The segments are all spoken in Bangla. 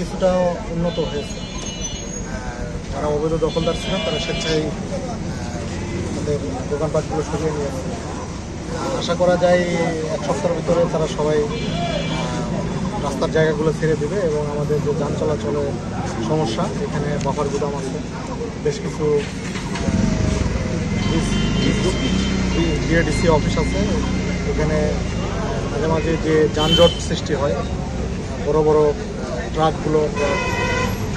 কিছুটা উন্নত হয়েছে। যারা অবৈধ দখলদার ছিল তারা স্বেচ্ছায় তাদের দোকানপাটগুলো সরিয়ে নিয়েছে। আশা করা যায় 1 সপ্তাহের ভিতরে তারা সবাই রাস্তার জায়গাগুলো ছেড়ে দেবে এবং আমাদের যে যান চলাচলের সমস্যা, এখানে বাফার গুদাম আছে, বেশ কিছু বিএডিসি অফিস আছে, এখানে মাঝে মাঝে যে যানজট সৃষ্টি হয়, বড় বড় ট্রাকগুলো,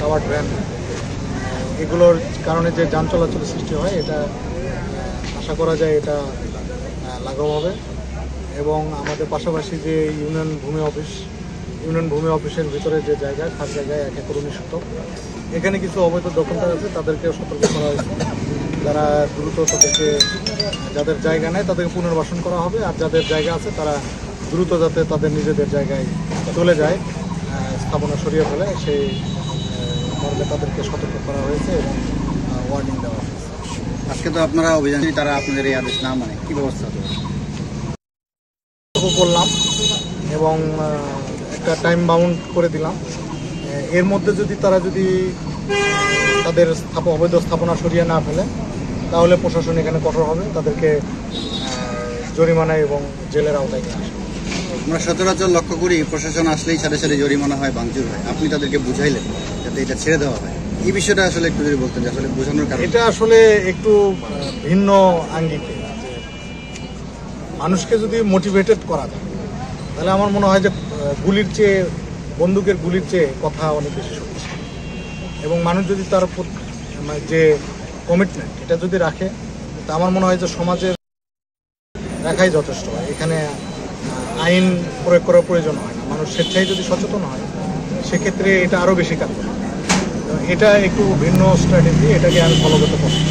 কাভার্ড ভ্যান, এগুলোর কারণে যে যান চলাচলের সৃষ্টি হয়, এটা আশা করা যায় এটা লাঘব হবে। এবং আমাদের পাশাপাশি যে ইউনিয়ন ভূমি অফিসের ভিতরে যে জায়গা, খাস জায়গায় 1 একর 19 শতক, এখানে কিছু অবৈধ দখলদার আছে, তাদেরকেও সতর্ক করা হয়েছে। যারা দ্রুত তাদেরকে, যাদের জায়গা নেয় তাদেরকে পুনর্বাসন করা হবে, আর যাদের জায়গা আছে তারা দ্রুত যাতে তাদের নিজেদের জায়গায় চলে যায়, স্থাপনা সরিয়ে ফেলে, সেই মর্মে তাদেরকে সতর্ক করা হয়েছে এবং ওয়ার্নিং দেওয়া হয়েছে। আজকে তো আপনারা অভিযান, তারা আপনাদের এই আদেশ না মানে কী ব্যবস্থা করলাম এবং একটা টাইম বাউন্ড করে দিলাম। এর মধ্যে যদি তারা তাদের অবৈধ স্থাপনা সরিয়ে না ফেলে, তাহলে প্রশাসন এখানে কঠোর হবে, তাদেরকে জরিমানা এবং জেলের আওতায় নিয়ে আসবে। আমরা সচরাচর লক্ষ্য করি প্রশাসন আসলেই সাথে সাথে জরিমানা হয়, ভাঙচুর হয়। আপনি তাদেরকে বুঝাইলেন যাতে এটা ছেড়ে দেওয়া হয়, এই বিষয়টা আসলে একটু যদি বলতেন যে আসলে বোঝানোর কারণ। এটা আসলে একটু ভিন্ন আঙ্গিকে, মানুষকে যদি মোটিভেটেড করা যায় তাহলে আমার মনে হয় যে বন্দুকের গুলির চেয়ে কথা অনেক বেশি সত্যি। এবং মানুষ যদি তার যে কমিটমেন্ট এটা যদি রাখে, তা আমার মনে হয় যে সমাজের রাখাই যথেষ্ট। এখানে আইন প্রয়োগ করার প্রয়োজন হয় না। মানুষ স্বেচ্ছায় যদি সচেতন হয়, সেক্ষেত্রে এটা আরও বেশি কাজ করে। এটা একটু ভিন্ন স্ট্র্যাটেজি, এটাকে আমি ফলো করতে পছন্দ।